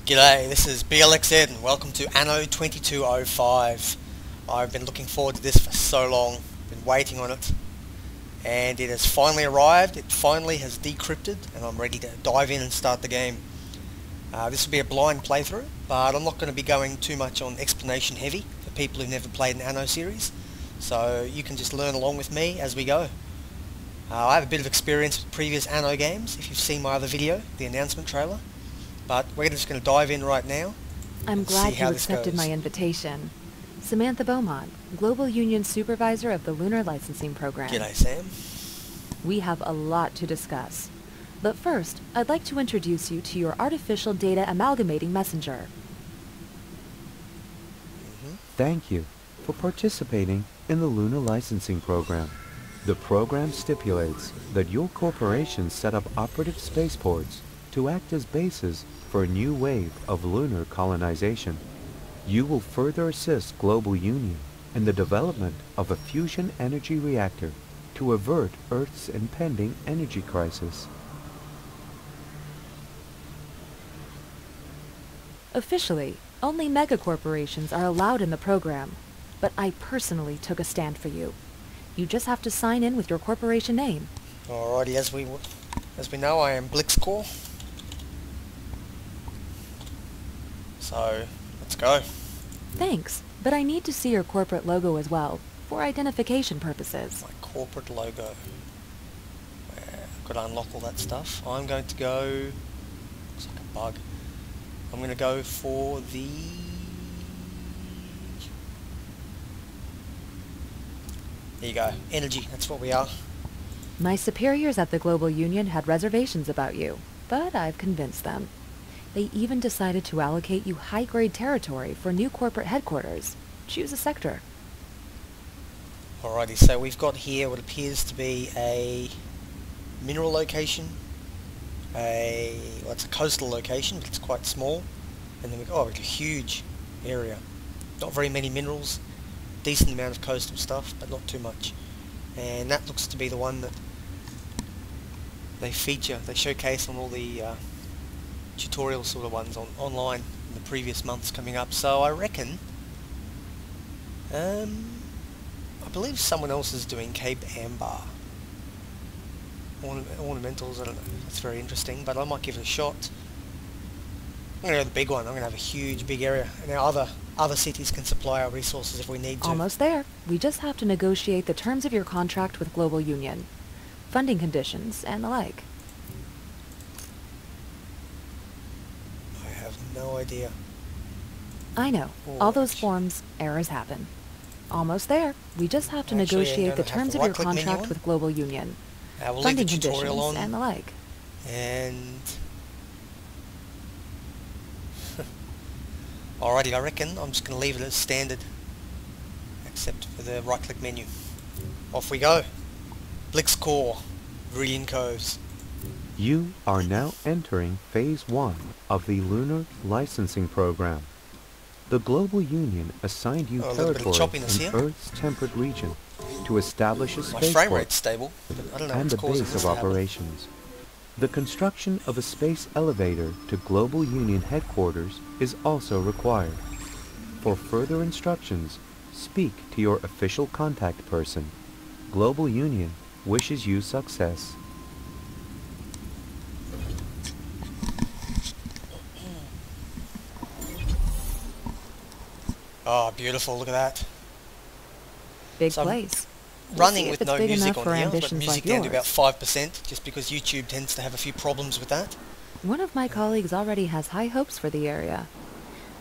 G'day, this is Blxz and welcome to Anno 2205. I've been looking forward to this for so long, been waiting on it, and it has finally arrived. It finally has decrypted and I'm ready to dive in and start the game. This will be a blind playthrough, but I'm not going to be going too much on explanation heavy for people who've never played an Anno series, so you can just learn along with me as we go. I have a bit of experience with previous Anno games, if you've seen my other video, the announcement trailer. But we're just going to dive in right now. I'm glad you accepted my invitation. Samantha Beaumont, Global Union Supervisor of the Lunar Licensing Program. G'day, Sam. We have a lot to discuss. But first, I'd like to introduce you to your Artificial Data Amalgamating Messenger. Thank you for participating in the Lunar Licensing Program. The program stipulates that your corporation set up operative spaceports to act as bases for a new wave of lunar colonization. You will further assist Global Union in the development of a fusion energy reactor to avert Earth's impending energy crisis. Officially, only megacorporations are allowed in the program, but I personally took a stand for you. You just have to sign in with your corporation name. Alrighty, as we know, I am Blxz. So, let's go. Thanks, but I need to see your corporate logo as well, for identification purposes. My corporate logo. I've got to unlock all that stuff. I'm going to go... looks like a bug. I'm going to go for the... there you go. Energy, that's what we are. My superiors at the Global Union had reservations about you, but I've convinced them. They even decided to allocate you high-grade territory for new corporate headquarters. Choose a sector. Alrighty, so we've got here what appears to be a mineral location, well, it's a coastal location, but it's quite small, and then we've got a huge area. Not very many minerals, decent amount of coastal stuff, but not too much. And that looks to be the one that they feature, they showcase on all the tutorial sort of ones online in the previous months coming up. So I reckon, I believe someone else is doing Cape Amber. Ornamentals, I don't know, that's very interesting, but I might give it a shot. I'm going to go the big one. I'm going to have a huge, big area. Now other cities can supply our resources if we need to. Almost there. We just have to negotiate the terms of your contract with Global Union, funding conditions, and the like. I have no idea. I know. All those forms, errors happen. Almost there. We just have to negotiate the terms of your contract with Global Union, we'll funding leave the tutorial conditions, on, and the like. And alrighty, I reckon I'm just going to leave it as standard, except for the right-click menu. Off we go. Blxz, Brilliant Coves. You are now entering Phase 1 of the Lunar Licensing Program. The Global Union assigned you territory in Earth's temperate region to establish a spaceport stable, and a base of operations. The construction of a space elevator to Global Union headquarters is also required. For further instructions, speak to your official contact person. Global Union wishes you success. Oh, beautiful, look at that. Big place. Running with no music on here. I've got music down to about 5%, just because YouTube tends to have a few problems with that. One of my colleagues already has high hopes for the area.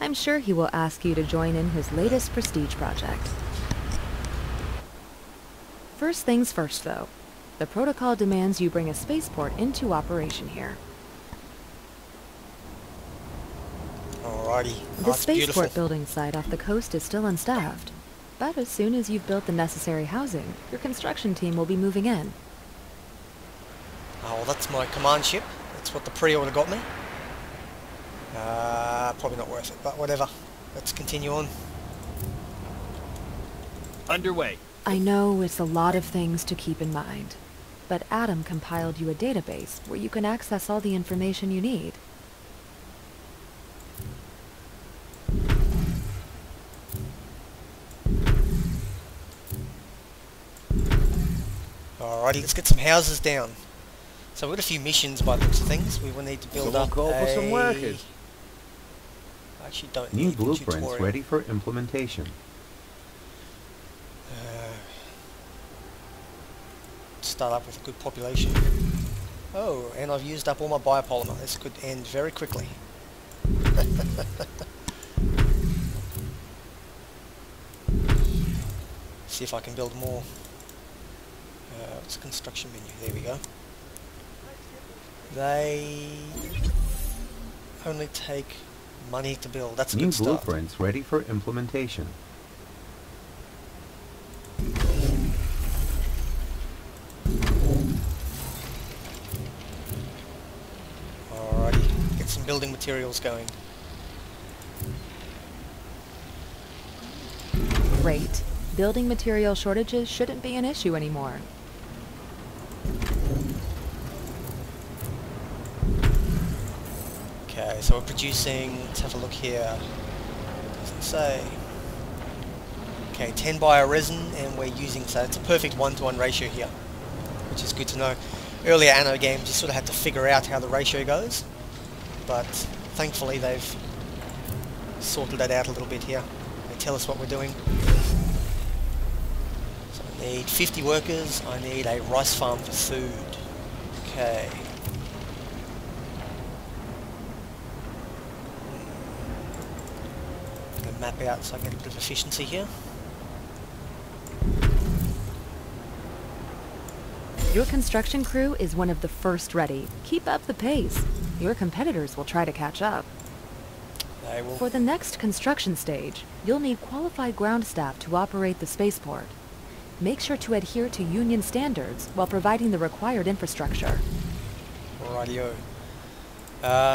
I'm sure he will ask you to join in his latest prestige project. First things first, though. The protocol demands you bring a spaceport into operation here. Alrighty. The spaceport building site off the coast is still unstaffed, but as soon as you've built the necessary housing, your construction team will be moving in. Oh, well, that's my command ship. That's what the pre-order got me. Probably not worth it, but whatever. Let's continue on. Underway. I know it's a lot of things to keep in mind, but Adam compiled you a database where you can access all the information you need. Alrighty, let's get some houses down. So we've got a few missions by the looks of things. We will need to build up call for some workers. I actually don't New need the blueprints tutorial. ready for implementation. Start up with a good population. Oh, and I've used up all my biopolymer. This could end very quickly. See if I can build more. What's the construction menu? There we go. They only take money to build. That's a New good start. blueprints ready for implementation. Alrighty, get some building materials going. Great. Building material shortages shouldn't be an issue anymore. Okay, so we're producing, let's have a look here. Doesn't say. Okay, 10 bioresin, and we're using, so it's a perfect 1-to-1 ratio here, which is good to know. Earlier Anno games, you sort of had to figure out how the ratio goes, but thankfully they've sorted that out a little bit here. They tell us what we're doing. So I need 50 workers, I need a rice farm for food. Okay. Map out so I get a bit of efficiency here. Your construction crew is one of the first ready. Keep up the pace. Your competitors will try to catch up. They will. For the next construction stage, you'll need qualified ground staff to operate the spaceport. Make sure to adhere to union standards while providing the required infrastructure. Rightio.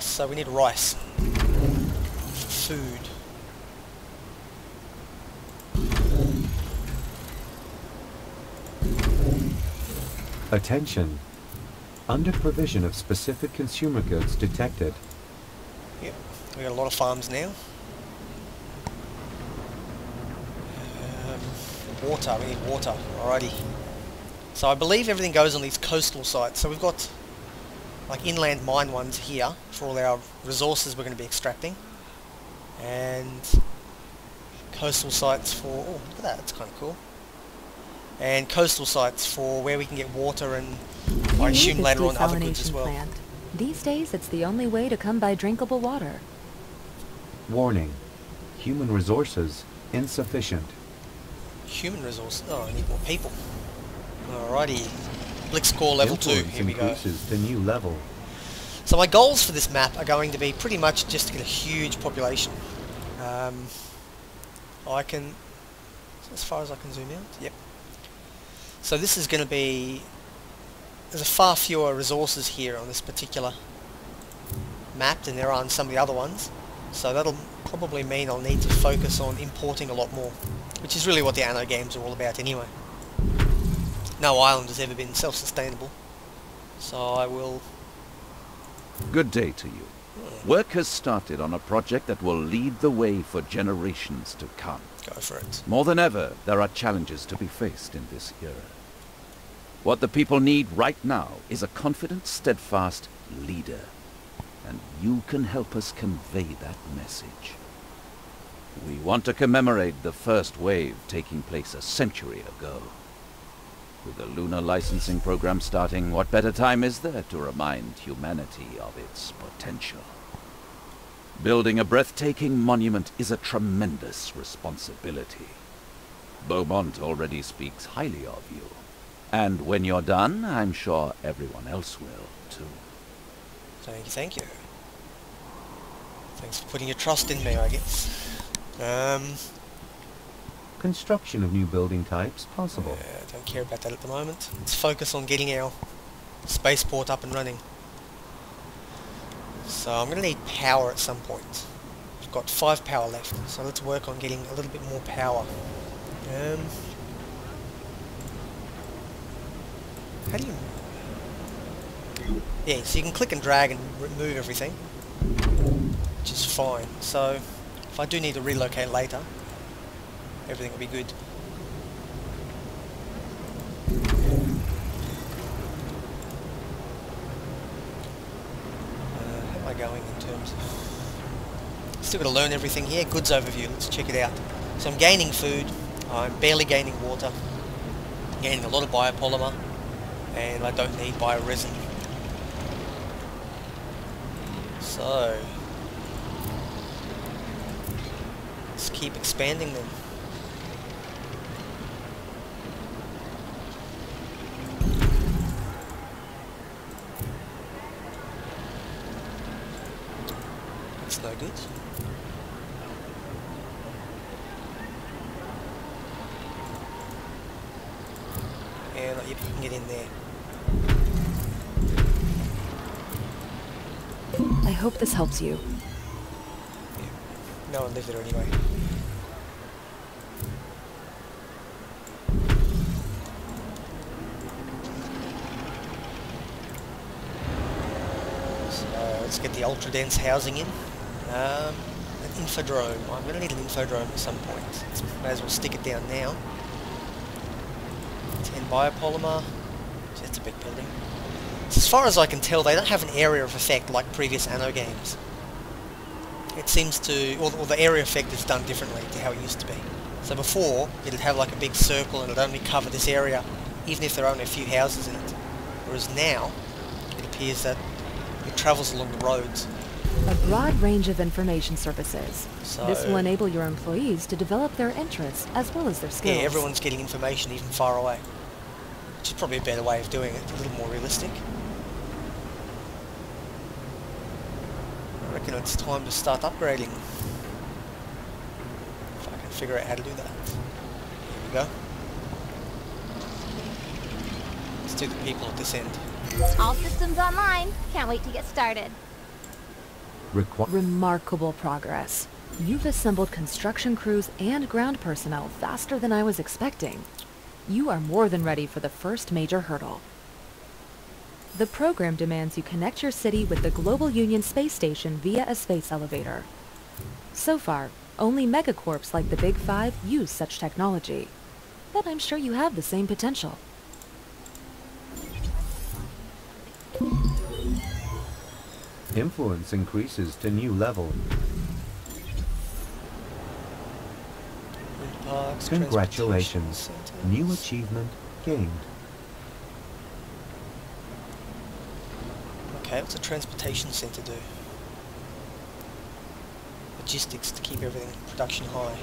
So we need rice. Food. Attention! Under provision of specific consumer goods detected. Yep, we got a lot of farms now. Water, we need water. Alrighty. So I believe everything goes on these coastal sites. So we've got like inland mine ones here for all our resources we're going to be extracting. And coastal sites for, oh look at that, that's kind of cool. And coastal sites for where we can get water and I assume later on other goods as well. Plant. These days it's the only way to come by drinkable water. Warning. Human resources insufficient. Human resources, oh I need more people. Alrighty. Blxz core level 2, Influence here we go. increases to new level. So my goals for this map are going to be pretty much just to get a huge population. I can, as far as I can zoom out, yep. So this is going to be, there's a far fewer resources here on this particular map than there are on some of the other ones. So that'll probably mean I'll need to focus on importing a lot more, which is really what the Anno games are all about anyway. No island has ever been self-sustainable, so I will... Good day to you. Work has started on a project that will lead the way for generations to come. Go for it. More than ever, there are challenges to be faced in this era. What the people need right now is a confident, steadfast leader. And you can help us convey that message. We want to commemorate the first wave taking place a century ago. With the lunar licensing program starting, what better time is there to remind humanity of its potential? Building a breathtaking monument is a tremendous responsibility. Beaumont already speaks highly of you. And when you're done, I'm sure everyone else will, too. Thank you. Thanks for putting your trust in me, I guess. Construction of new building types possible. Don't care about that at the moment. Let's focus on getting our spaceport up and running. So I'm going to need power at some point. I've got 5 power left, so let's work on getting a little bit more power. How do you... Yeah, so you can click and drag and remove everything, which is fine. So if I do need to relocate later, everything will be good. Still got to learn everything here. Goods overview, let's check it out. So I'm gaining food, I'm barely gaining water, I'm gaining a lot of biopolymer, and I don't need bioresin. So, let's keep expanding them. That's no good. And you can get in there. I hope this helps you. Yeah. No one lived there anyway. So let's get the ultra dense housing in. An infodrome. I'm going to need an infodrome at some point. May as well stick it down now. 10 biopolymer. That's a big building. So as far as I can tell, they don't have an area of effect like previous Anno games. It seems to, or the area effect is done differently to how it used to be. So before, it'd have like a big circle and it'd only cover this area, even if there are only a few houses in it. Whereas now, it appears that it travels along the roads. A broad range of information services. So, This will enable your employees to develop their interests as well as their skills. yeah, everyone's getting information even far away. Which is probably a better way of doing it, a little more realistic. I reckon it's time to start upgrading. If I can figure out how to do that. Here we go. Let's do the people at this end. All systems online. Can't wait to get started. Remarkable progress. You've assembled construction crews and ground personnel faster than I was expecting. You are more than ready for the first major hurdle. The program demands you connect your city with the Global Union space station via a space elevator. So far, only megacorps like the Big Five use such technology. But I'm sure you have the same potential. Influence increases to new level. Wind parks, Congratulations. transportation New centres. achievement gained. Okay, what's a transportation centre do? Logistics to keep everything production high.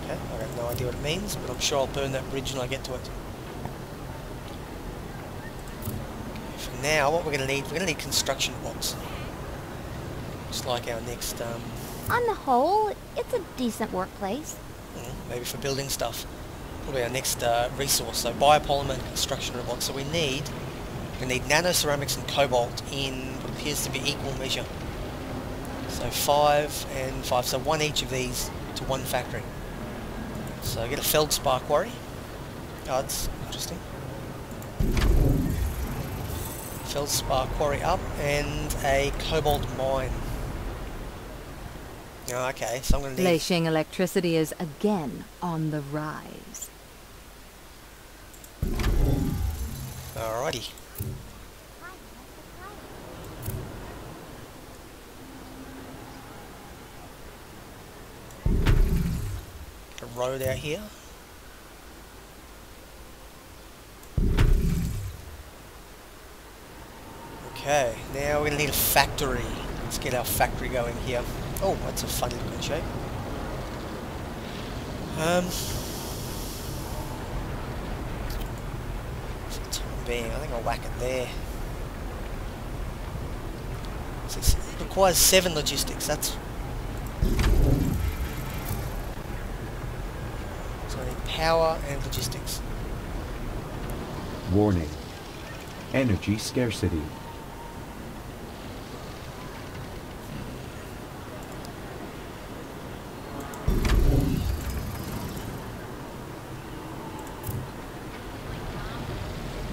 Okay, I have no idea what it means, but I'm sure I'll burn that bridge when I get to it. Okay, for now, what we're going to need construction bots. Just like our next, On the whole, it's a decent workplace. maybe for building stuff. Probably our next resource. So biopolymer and construction robots. So we need nano ceramics and cobalt in what appears to be equal measure. So 5 and 5. So one each of these to one factory. So get a feldspar quarry. Oh, that's interesting. Feldspar quarry up and a cobalt mine. Oh, okay, so I'm going to need... Beijing electricity is again on the rise. Alrighty. A road out here. Okay, now we're going to need a factory. Let's get our factory going here. Oh, that's a funny looking shape. For the time being, I think I'll whack it there. So it requires 7 logistics, that's... So I need power and logistics. Warning. Energy scarcity.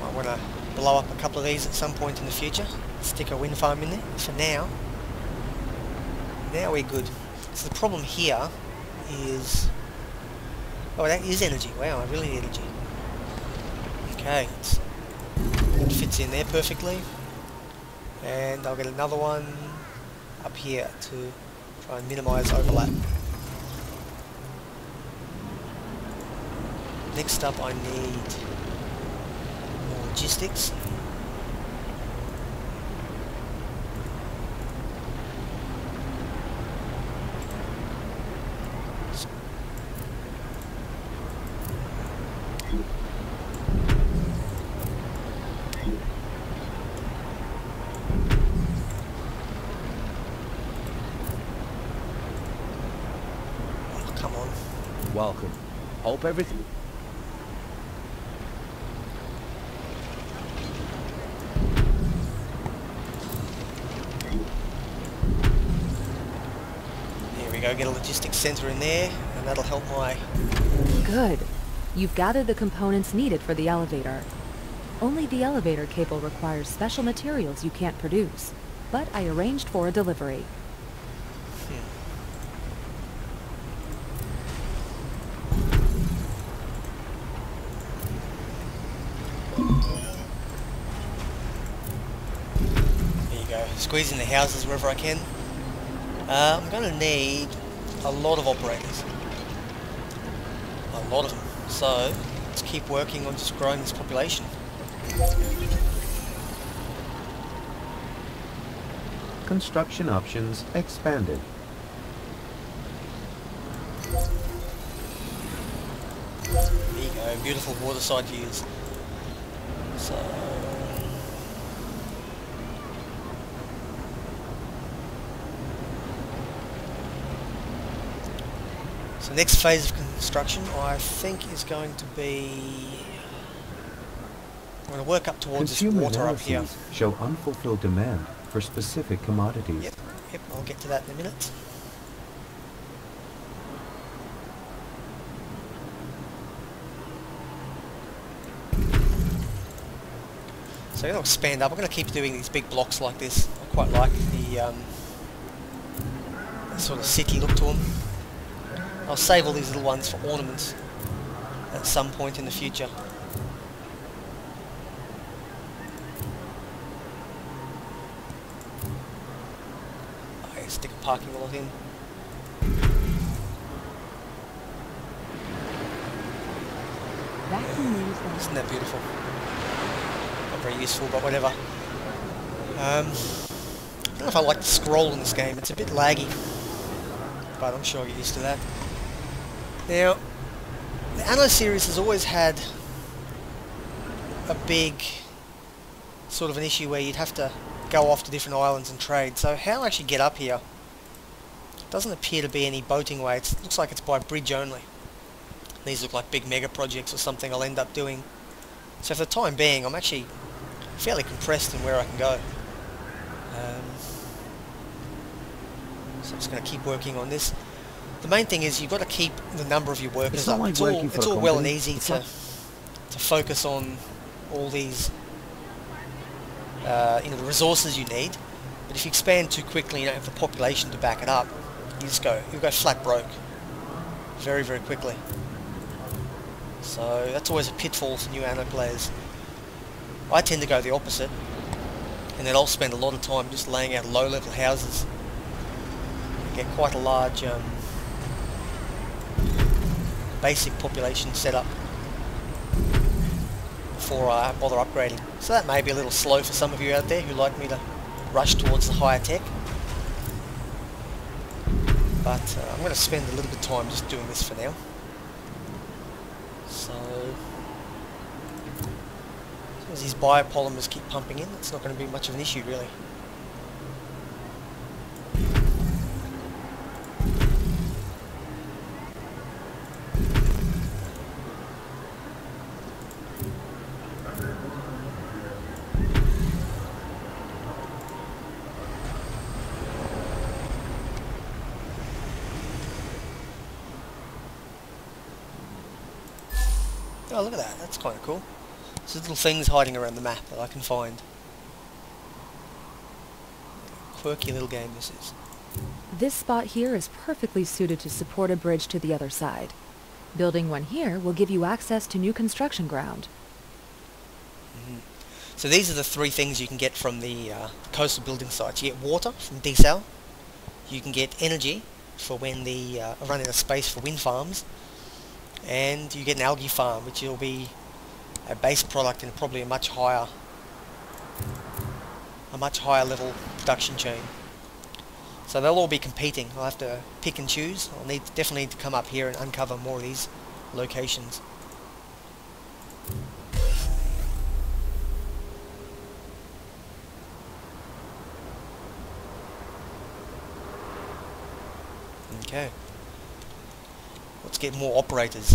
I want to blow up a couple of these at some point in the future. Stick a wind farm in there. For now we're good. So the problem here is... Oh, that is energy. Wow, I really need energy. Okay, it fits in there perfectly. And I'll get another one up here to try and minimise overlap. Next up I need more logistics. Oh, come on. Welcome. Hope everything... There we go, get a logistics centre in there, and that'll help my... Good. You've gathered the components needed for the elevator. Only the elevator cable requires special materials you can't produce, but I arranged for a delivery. There you go, squeezing the houses wherever I can. I'm going to need a lot of operators. A lot of them. So, let's keep working on just growing this population. Construction options expanded. There you go, beautiful waterside views. So next phase of construction I think is going to be... I'm going to work up towards this Consumer water up here. analyses show unfulfilled demand for specific commodities. Yep, I'll get to that in a minute. So I'm going to expand up. I'm going to keep doing these big blocks like this. I quite like the sort of city look to them. I'll save all these little ones for ornaments at some point in the future. Okay, stick a parking lot in. Isn't that beautiful? Not very useful, but whatever. I don't know if I like the scroll in this game. It's a bit laggy, but I'm sure I'll get used to that. Now, the Anno series has always had a big sort of an issue where you'd have to go off to different islands and trade. So how I actually get up here doesn't appear to be any boating way. It looks like it's by bridge only. These look like big mega projects or something I'll end up doing. So for the time being, I'm actually fairly compressed in where I can go. So I'm just going to keep working on this. The main thing is you've got to keep the number of your workers up. It's all well and easy to focus on all these the resources you need, but if you expand too quickly, you don't have the population to back it up. You'll go flat broke very, very quickly. So that's always a pitfall for new Anno players. I tend to go the opposite, and then I'll spend a lot of time just laying out low-level houses. Get quite a large basic population set up before I bother upgrading. So that may be a little slow for some of you out there who like me to rush towards the higher tech. But I'm going to spend a little bit of time just doing this for now. So as these biopolymers keep pumping in, it's not going to be much of an issue really. Oh, look at that. That's kind of cool. There's little things hiding around the map that I can find. Quirky little game this is. This spot here is perfectly suited to support a bridge to the other side. Building one here will give you access to new construction ground. So these are the three things you can get from the coastal building sites. You get water from desal, you can get energy for when the run out of space for wind farms, and you get an algae farm, which will be a base product in probably a much higher level production chain. So they'll all be competing. I'll have to pick and choose. I'll definitely need to come up here and uncover more of these locations. Okay. Let's get more operators,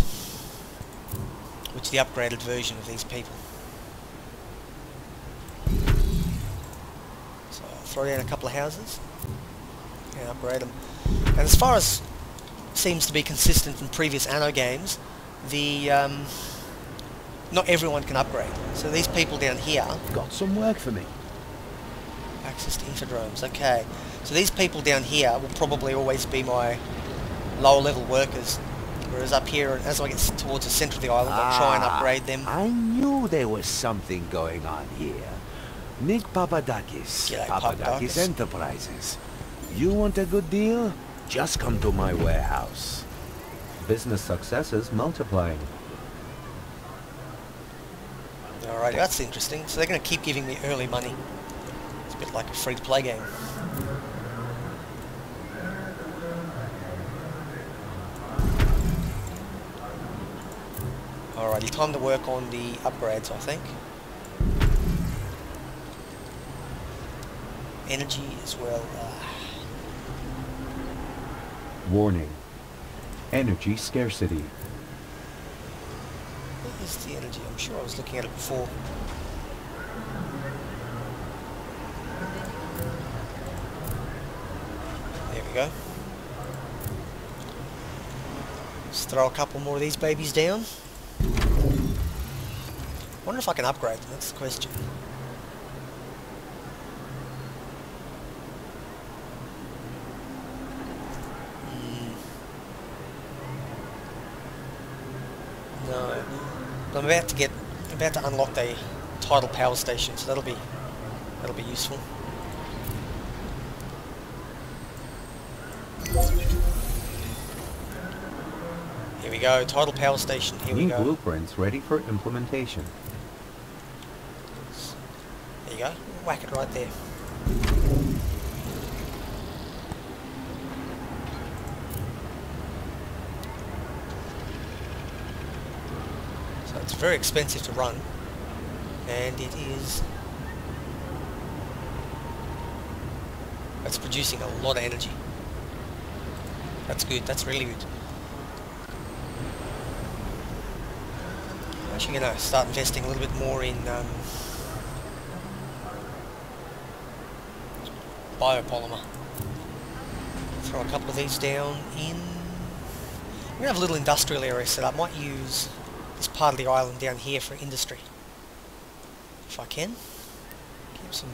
which is the upgraded version of these people. So I'll throw down a couple of houses and upgrade them. And as far as seems to be consistent in previous Anno games, the not everyone can upgrade. So these people down here Got some work for me. access to infodromes. Okay, so these people down here will probably always be my lower level workers, whereas up here, as I get towards the centre of the island, I'll try and upgrade them. I knew there was something going on here. Nick Papadakis, G'day, Papadakis Papadakis. Enterprises. You want a good deal? Just come to my warehouse. Business successes multiplying. Alright, that's interesting. So they're going to keep giving me early money. It's a bit like a free-to-play game. Alrighty, time to work on the upgrades, I think. Energy as well. Warning. Energy scarcity. What is the energy? I'm sure I was looking at it before. There we go. Let's throw a couple more of these babies down. Wonder if I can upgrade them, that's the question. No. But I'm about to unlock the tidal power station, so that'll be useful. Here we go, tidal power station, here we New go. blueprints ready for implementation. There you go, whack it right there. So it's very expensive to run, and it's producing a lot of energy. That's good, that's really good. I'm actually going to start investing a little bit more in biopolymer. Throw a couple of these down in... I'm going to have a little industrial area set up. I might use this part of the island down here for industry, if I can. Keep some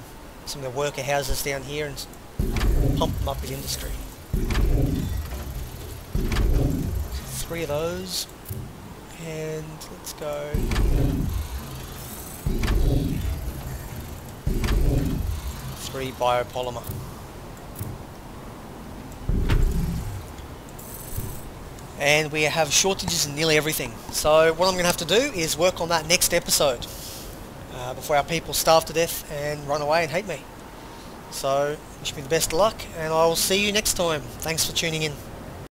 of the worker houses down here and pump them up with industry. 3 of those, and let's go 3 biopolymer. And we have shortages in nearly everything. So what I'm going to have to do is work on that next episode before our people starve to death and run away and hate me. So wish me the best of luck, and I will see you next time. Thanks for tuning in.